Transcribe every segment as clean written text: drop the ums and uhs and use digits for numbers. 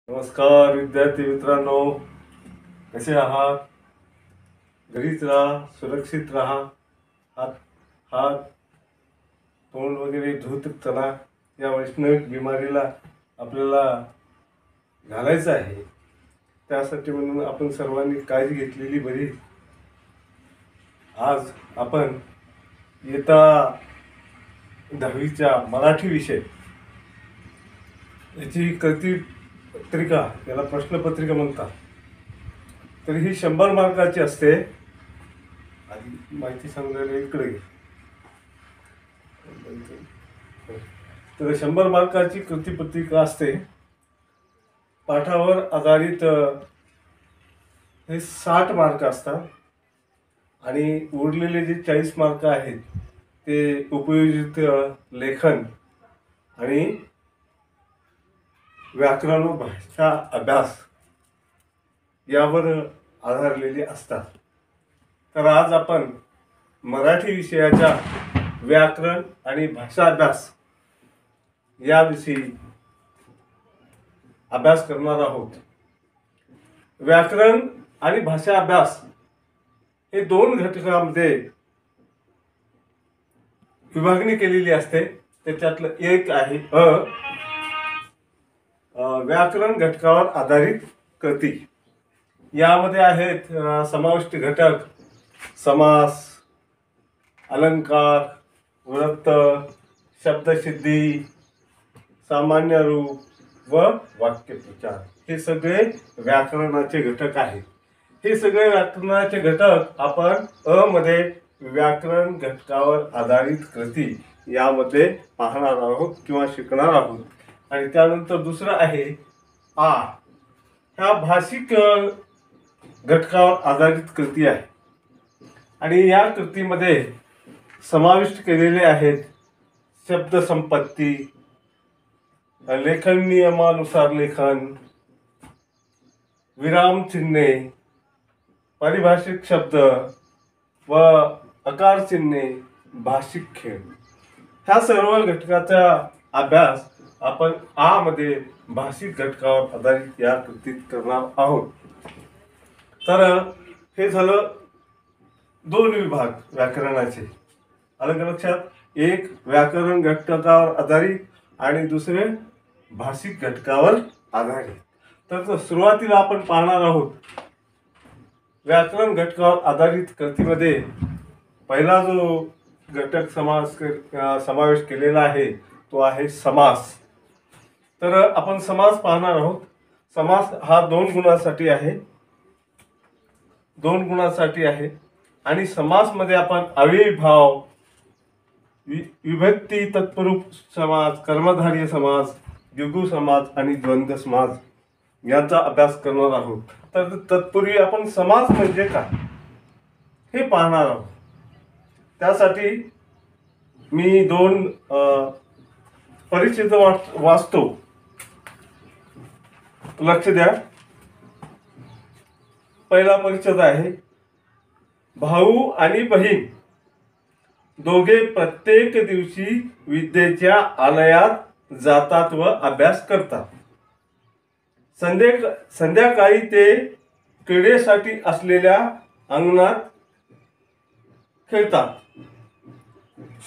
नमस्कार विद्यार्थी मित्रांनो, कसे आहात? घरीच राहा, सुरक्षित राहा, हात हात तोंड वगैरे धुत चला. या वैष्णविक बिमारीला आपल्याला घालायचं आहे, त्यासाठी म्हणून आपण सर्वांनी काळजी घेतलेली बरी. आज आपण इयत्ता 10वीच्या मराठी विषय याची कृतीपत्रिका, याला प्रश्नपत्रिका म्हणतात. तर ही 100 मार्काची असते. आधी माहिती सांगायला इकडे घे. तर 100 मार्काची कृतीपत्रिका असते. पाठावर आधारित हे 60 मार्क असतात आणि उरलेले जे 40 मार्क आहेत ते उपयोजित लेखन आणि व्याकरण व भाषा अभ्यास यावर आधारलेले असतात. तर आज आपण मराठी विषयाच्या व्याकरण आणि भाषा अभ्यास याविषयी अभ्यास करणार आहोत. व्याकरण आणि भाषा अभ्यास हे 2 घटकांमध्ये विभागणी केलेली असते. त्याच्यातलं एक आहे व्याकरण घटकावर आधारित कृती. यामध्ये आहेत समाविष्ट घटक, समास, अलंकार, वृत्त, शब्दसिद्धी, सामान्य रूप व वाक्यप्रचार. हे सगळे व्याकरणाचे घटक आहेत. हे सगळे व्याकरणाचे घटक आपण मध्ये व्याकरण घटकावर आधारित कृती यामध्ये पाहणार आहोत किंवा शिकणार आहोत. आणि त्यानंतर दुसरं आहे ह्या भाषिक घटकावर आधारित कृती आहे. आणि या कृतीमध्ये समाविष्ट केलेले आहेत शब्दसंपत्ती, लेखन नियमानुसार लेखन, विराम चिन्हे, पारिभाषिक शब्द व आकार चिन्हे, भाषिक खेळ. ह्या सर्व घटकाचा अभ्यास आपण मध्ये भाषिक घटकावर आधारित या कृतीत करणार आहोत. तर हे झालं 2 विभाग व्याकरणाचे. आलं का लक्षात? एक व्याकरण घटकावर आधारित आणि दुसरे भाषिक घटकावर आधारित. तर सुरुवातीला आपण पाहणार आहोत व्याकरण घटकावर आधारित कृतीमध्ये पहिला जो घटक समावेश केलेला आहे तो आहे समास. तर आपण समास पाहणार आहोत. समास हा 2 गुणांसाठी आहे. 2 गुणांसाठी आहे. आणि समास मध्ये आपण अव्ययीभाव, विभक्ती, तत्पुरुष समास, कर्मधारय समास, द्विगु समास आणि द्वंद्व समास यांचा अभ्यास करणार आहोत. तर तत्पूर्वी आपण समास म्हणजे काय हे पाहणार आहोत. त्यासाठी मी 2 परिच्छेद वाचतो. लक्ष द्या. पहिला परिच्छेद आहे भाऊ आणि बहीण दोघे प्रत्येक दिवशी विद्येच्या आलयात जातात व अभ्यास करतात. संध्याकाळी ते क्रीडेसाठी असलेल्या अंगणात खेळतात.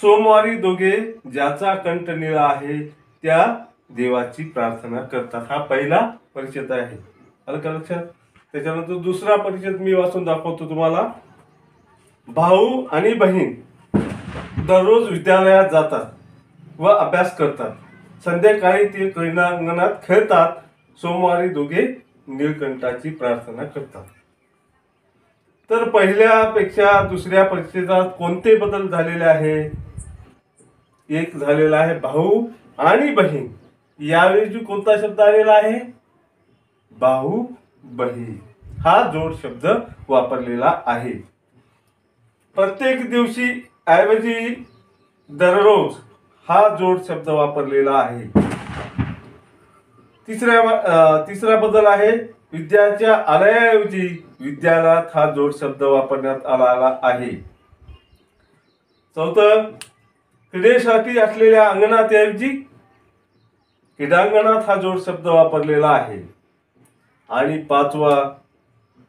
सोमवारी दोघे ज्याचा कंठ निळा आहे त्या देवाची प्रार्थना करतात. हा पहिला परिच्छेद आहे. आलं का लक्षात? त्याच्यानंतर दुसरा परिच्छेद मी वाचून दाखवतो तुम्हाला. भाऊ आणि बहीण दररोज विद्यालयात जातात व अभ्यास करतात. संध्याकाळी ते क्रीडांगणात खेळतात. सोमवारी दोघे नीलकंठाची प्रार्थना करतात. तर पहिल्यापेक्षा दुसऱ्या परिच्छेदात कोणते बदल झालेले आहे? एक झालेला आहे भाऊ आणि बहीण. यावेळी कोणता शब्द आलेला आहे? भाऊ बहीण हा जोड शब्द वापरलेला आहे. प्रत्येक दिवशी ऐवजी दररोज हा जोड शब्द वापरलेला आहे. तिसरा बदल आहे विद्याच्या आलयाऐवजी विद्यालयात हा जोड शब्द वापरण्यात आला आहे. चौथं क्रीडेसाठी असलेल्या अंगणात ऐवजी क्रीडांगणात हा जोड शब्द वापरलेला आहे. आणि पाचवा,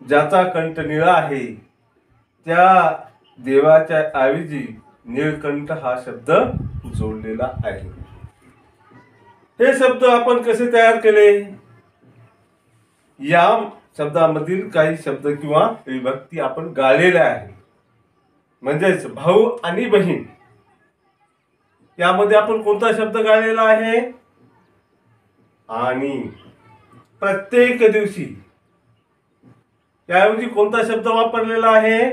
ज्याचा कंठ निळा आहे त्या देवाच्या ऐवजी निळकंठ हा शब्द जोडलेला आहे. हे शब्द आपण कसे तयार केले? या शब्दामधील काही शब्द किंवा विभक्ती आपण गाळलेल्या आहे. म्हणजेच भाऊ आणि बहीण यामध्ये आपण कोणता शब्द गाळलेला आहे? आणि प्रत्येक दिवशी त्याऐवजी कोणता शब्द वापरलेला आहे?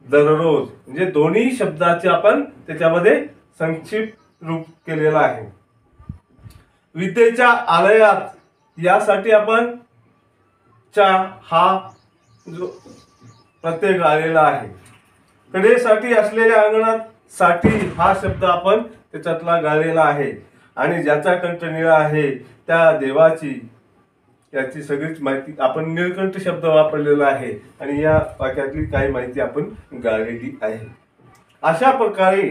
दररोज. म्हणजे दोन्ही शब्दाचे आपण त्याच्यामध्ये संक्षिप्त रूप केलेला आहे. विद्येच्या आलयात यासाठी आपण चा हा जो प्रत्यय गाळलेला आहे. कडेसाठी असलेल्या अंगणात साठी हा शब्द आपण त्याच्यातला गाळलेला आहे. आणि ज्याचा कंठ निळा आहे त्या देवाची याची सगळीच माहिती आपण निळकंठ शब्द वापरलेला आहे आणि या वाक्यातली काही माहिती आपण गाळलेली आहे. अशा प्रकारे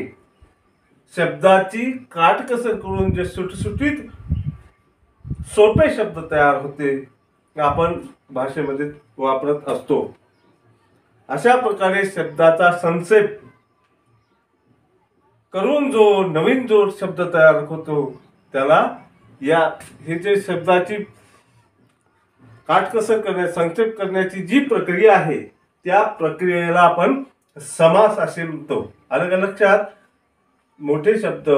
शब्दाची काटकसर करून जे सुटसुटीत सोपे शब्द तयार होते आपण भाषेमध्ये वापरत असतो. अशा प्रकारे शब्दाचा संक्षेप करून जो नवीन जोड शब्द तयार होतो त्याला हे जे शब्दाची काटकसर संक्षेप करण्याची जी प्रक्रिया आहे त्या प्रक्रियेला आपण समास असे म्हणतो. आलं का लक्षात? मोठे शब्द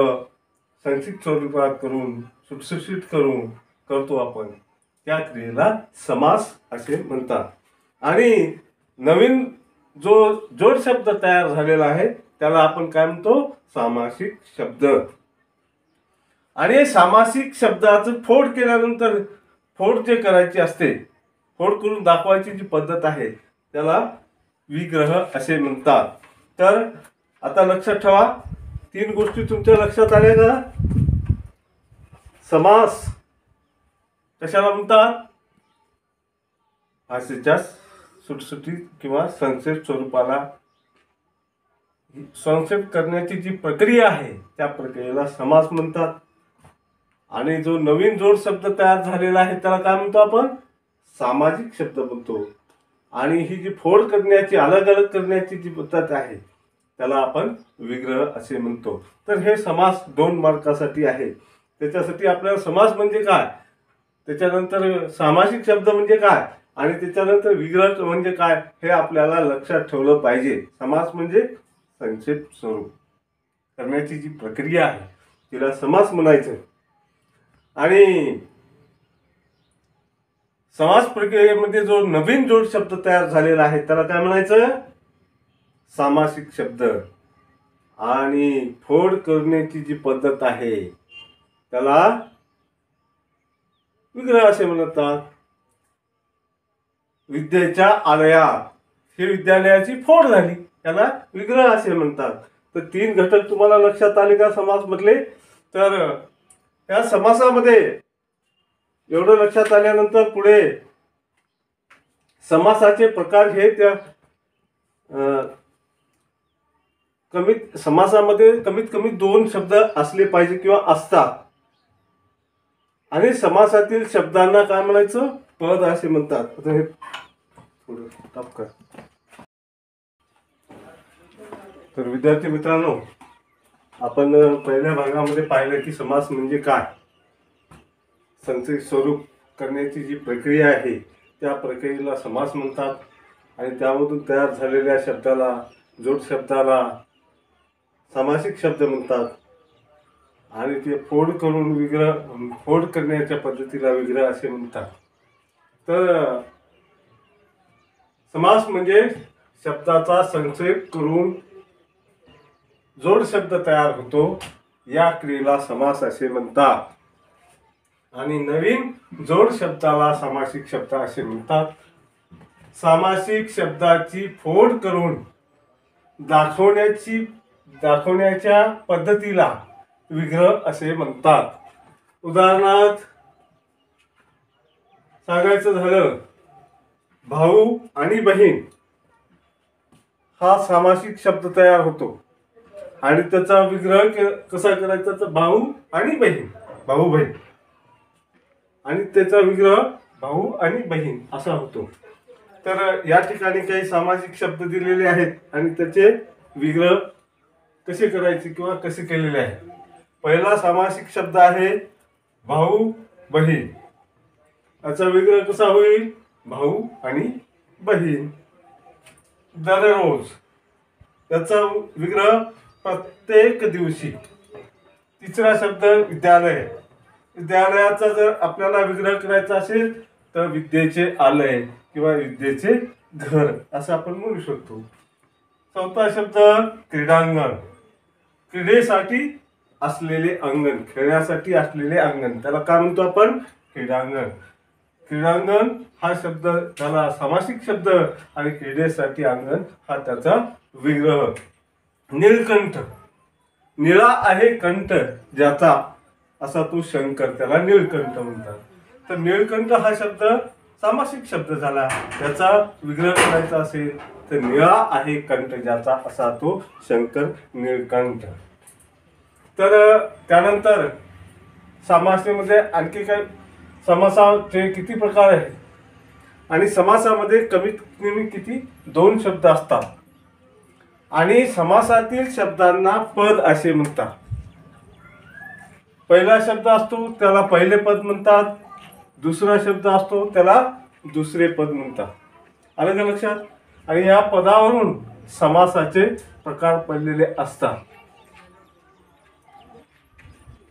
संक्षिप्त स्वरूपात करून सुटसुटीत करून करतो आपण त्या क्रियेला समास असे म्हणतात. आणि नवीन जो जोड शब्द तयार झालेला आहे त्याला आपण काय म्हणतो? सामासिक शब्द. आणि सामासिक शब्दाचं फोड केल्यानंतर फोड जे करायची असते, फोड करून दाखवायची जी पद्धत आहे त्याला विग्रह असे म्हणतात. तर आता लक्षात ठेवा, 3 गोष्टी तुमच्या लक्षात आल्या का? समास कशाला म्हणतात? भाषेच्या सुटसुटीत किंवा संक्षेप स्वरूपाला संक्षेप करण्याची जी प्रक्रिया आहे त्या प्रक्रियेला समास म्हणतात. आणि जो नवीन जोड शब्द तयार झालेला आहे त्याला काय म्हणतो आपण? सामाजिक शब्द म्हणतो. आणि ही जी फोड करण्याची अलग अलग करण्याची जी पद्धत आहे त्याला आपण विग्रह असे म्हणतो. तर हे समास 2 मार्कासाठी आहे. त्याच्यासाठी आपल्याला समास म्हणजे काय, त्याच्यानंतर सामासिक शब्द म्हणजे काय आणि त्याच्यानंतर विग्रह म्हणजे काय हे आपल्याला लक्षात ठेवलं पाहिजे. समास म्हणजे संक्षेप स्वरूप करण्याची जी प्रक्रिया आहे तिला समास म्हणायचं. आणि समास प्रक्रियेमध्ये जो नवीन जोड शब्द तयार झालेला आहे त्याला काय म्हणायचं? सामासिक शब्द. आणि फोड करण्याची जी पद्धत आहे त्याला विग्रह असे म्हणतात. विद्येच्या आलयात ही विद्यालयाची फोड झाली त्याला विग्रह असे म्हणतात. तर 3 घटक तुम्हाला लक्षात आले का समास मधले? तर या समासामध्ये एवढं लक्षात आल्यानंतर पुढे समासाचे प्रकार हे त्या समासामध्ये कमीत कमी 2 शब्द असले पाहिजे किंवा असतात. आणि समासातील शब्दांना काय म्हणायचं? पद असे म्हणतात. आता हे थोडं टप कर. तर विद्यार्थी मित्रांनो, आपण पहिल्या भागामध्ये पाहिलं की समास म्हणजे काय, संक्षिप्त स्वरूप करण्याची जी प्रक्रिया आहे त्या प्रक्रियेला समास म्हणतात. आणि त्यामधून तयार झालेल्या शब्दाला, जोड शब्दाला सामासिक शब्द म्हणतात. आणि ते फोड करून फोड करण्याच्या पद्धतीला विग्रह असे म्हणतात. तर समास म्हणजे शब्दाचा संक्षेप करून जोड शब्द तयार होतो या क्रियेला समास असे म्हणतात. आणि नवीन जोड शब्दाला सामासिक शब्द असे म्हणतात. सामासिक शब्दाची फोड करून दाखवण्याच्या पद्धतीला विग्रह असे म्हणतात. उदाहरणार्थ सांगायचं झालं, भाऊ आणि बहीण हा सामासिक शब्द तयार होतो. आणि त्याचा विग्रह कसा करायचा? तर भाऊ आणि बहीण, भाऊ बहीण. आणि त्याचा विग्रह भाऊ आणि बहीण असा होतो. तर या ठिकाणी काही सामासिक शब्द दिलेले आहेत आणि त्याचे विग्रह कसे करायचे किंवा कसे केलेले आहे. पहिला सामासिक शब्द आहे भाऊ बहीण. याचा विग्रह कसा होईल? भाऊ आणि बहीण. दररोज, याचा विग्रह प्रत्येक दिवशी. तिसरा शब्द विद्यालय. विद्यालयाचा जर आपल्याला विग्रह करायचा असेल तर विद्येचे आलय किंवा विद्येचे घर असं आपण म्हणू शकतो. चौथा शब्द क्रीडांगण. क्रीडेसाठी असलेले अंगण, खेळण्यासाठी असलेले अंगण, त्याला काय म्हणतो आपण? क्रीडांगण. क्रीडांगण हा शब्द त्याला सामासिक शब्द आणि क्रीडेसाठी अंगण हा त्याचा विग्रह. नीलकंठ. निळा आहे कंठ ज्याचा असा तो शंकर, त्याला नीलकंठ म्हणतात. तर नीलकंठ हा शब्द सामासिक शब्द झाला. त्याचा विग्रह करायचा असेल तर निळा आहे कंठ ज्याचा असा तो शंकर नीलकंठ. तर त्यानंतर समासामध्ये आणखी काय, समासाचे किती प्रकार आहेत आणि समासामध्ये कमीत कमी किती 2 शब्द असतात आणि समासातील शब्दांना पद असे म्हणतात. पहिला शब्द असतो त्याला पहिले पद म्हणतात, दुसरा शब्द असतो त्याला दुसरे पद म्हणतात. आलं का लक्षात? आणि या पदावरून समासाचे प्रकार पडलेले असतात.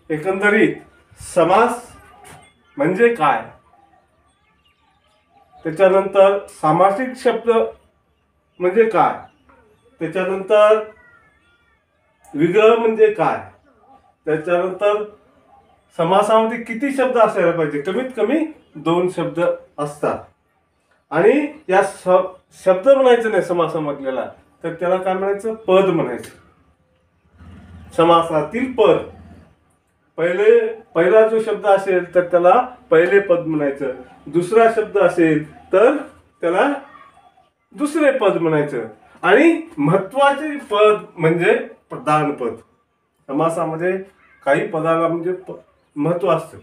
एकंदरीत समास म्हणजे काय, त्याच्यानंतर सामासिक शब्द म्हणजे काय, त्याच्यानंतर विग्रह म्हणजे काय, त्याच्यानंतर समासामध्ये किती शब्द असायला पाहिजे, कमीत कमी 2 शब्द असतात. आणि या शब्द म्हणायचं नाही समासामधल्याला, तर त्याला काय म्हणायचं? पद म्हणायचं. समासातील पद. पहिला जो शब्द असेल तर त्याला पहिले पद म्हणायचं, दुसरा शब्द असेल तर त्याला दुसरे पद म्हणायचं आणि महत्वाचे पद म्हणजे प्रधान पद. समासामध्ये काही पदाला म्हणजे महत्व असतं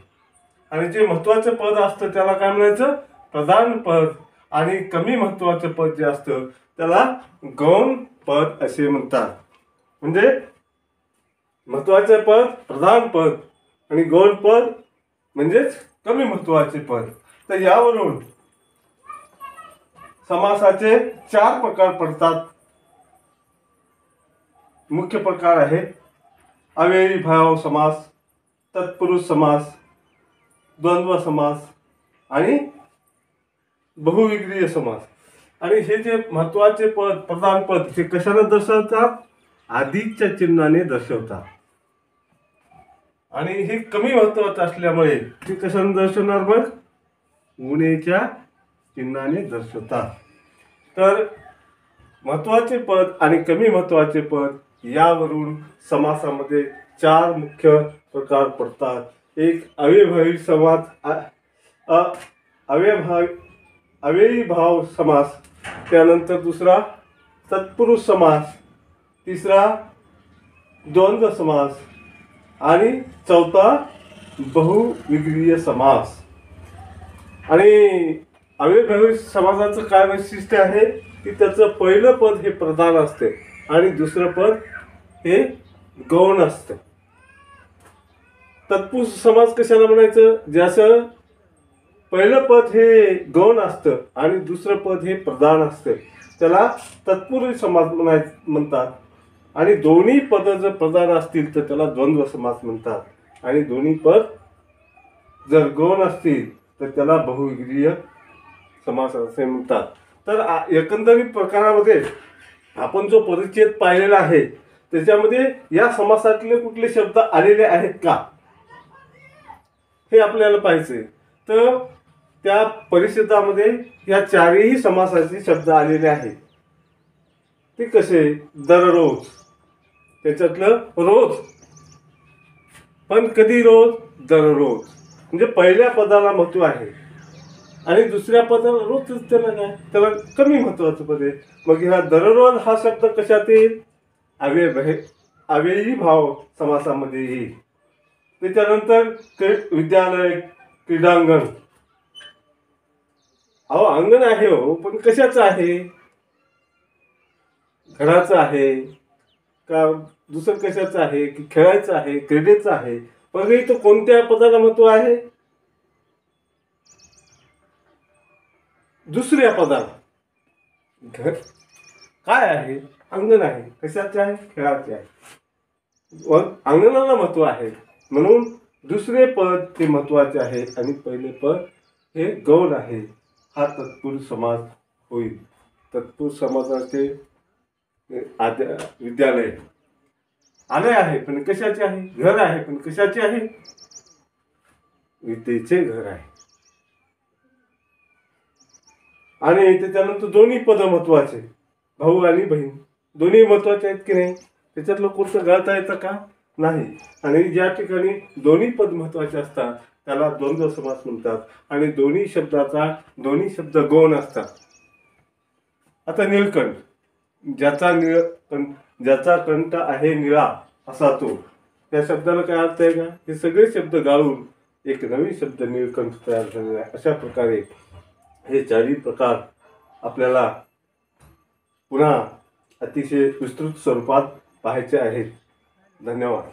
आणि जे महत्वाचं पद असतं त्याला काय म्हणायचं? प्रधान पद. आणि कमी महत्वाचं पद जे असतं त्याला गौण पद असे म्हणतात. म्हणजे महत्वाचे पद प्रधान पद आणि गौण पद म्हणजेच कमी महत्वाचे पद. तर यावरून समासाचे 4 प्रकार पडतात. मुख्य प्रकार आहे अव्ययीभाव समास, तत्पुरुष समास, द्वंद्व समास आणि बहुविग्रीय समास. आणि हे जे महत्वाचे पद प्रधान पद हे कशाला दर्शवतात? अधिकच्या चिन्हाने दर्शवतात. आणि हे कमी महत्वाचं असल्यामुळे ते कशाने दर्शवणार? मग उणेच्या चिन्हाने दर्शवतात. तर महत्वाचे पद आणि कमी महत्वाचे पद यावरून समासामध्ये 4 मुख्य प्रकार पडतात. एक अव्ययीभाव समास, अव्ययीभाव समास, त्यानंतर दुसरा तत्पुरुष समास, तिसरा द्वंद्व समास आणि चौथा बहुविग्रीय समास. आणि अव्ययीभाव समासाचं काय वैशिष्ट्य आहे की त्याचं पहिलं पद हे प्रधान असते आणि दुसरं पद हे गौण असते. तत्पुरुष समास कशाला म्हणायचं? ज्याचं पहिलं पद हे गौण असतं आणि दुसरं पद हे प्रधान असतं त्याला तत्पुरुष समास म्हणतात. आणि दोन्ही पद जर प्रधान असतील तर त्याला द्वंद्व समास म्हणतात. आणि दोन्ही पद जर गौण असतील तर त्याला बहुविग्रीय समास असे म्हणतात. तर एकंदरीत प्रकारामध्ये आपण जो परिच्छेद पाहिलेला आहे त्याच्यामध्ये या समासातले कुठले शब्द आलेले आहेत का हे आपल्याला पाहायचे. तर त्या परिच्छेदामध्ये या 4ही समासाचे शब्द आलेले आहेत. ते कसे? दररोज, त्याच्यातलं रोज, पण कधी रोज? दररोज. म्हणजे पहिल्या पदाला महत्व आहे आणि दुसऱ्या पदाला रोज, त्याला काय? त्याला कमी महत्वाचं पद आहे. मग ह्या दररोज हा शब्द कशात येईल? अव्ययीभाव समासामध्ये येईल. त्याच्यानंतर विद्यालय, क्रीडांगण, अहो अंगण आहे हो, पण कशाचं आहे? घराचं आहे का दुसरं कशाचं आहे, की खेळायचं आहे, क्रीडेचं आहे? पण इथं कोणत्या पदाला महत्व आहे? दुसऱ्या पदाला. घर काय आहे? अंगण आहे. कशाचे आहे? खेळाचे आहे. व अंगणाला महत्व आहे, म्हणून दुसरे पद ते महत्वाचे आहे आणि पहिले पद हे गौण आहे. हा तत्पुरुष समास होईल. तत्पुरुष समासाचे विद्यालय आलय आहे, पण कशाचे आहे? घर आहे, पण कशाचे आहे? विद्येचे घर आहे. आणि त्याच्यानंतर दोन्ही पद महत्वाचे, भाऊ आणि बहीण दोन्ही महत्वाचे आहेत की नाही? त्याच्यातलं कोणतं गळता येतं का? नाही. आणि ज्या ठिकाणी दोन्ही पद महत्वाचे असतात त्याला द्वंद्व समास म्हणतात. आणि दोन्ही शब्द गौण असतात. आता नीलकंठ, ज्याचा कंठ आहे निळा असा तो, त्या शब्दाला काय अर्थ आहे का? हे सगळे शब्द गाळून एक नवीन शब्द नीलकंठ तयार झालेला आहे. अशा प्रकारे हे चारही प्रकार आपल्याला पुन्हा अतिशय विस्तृत स्वरूपात पाहायचे आहेत. धन्यवाद.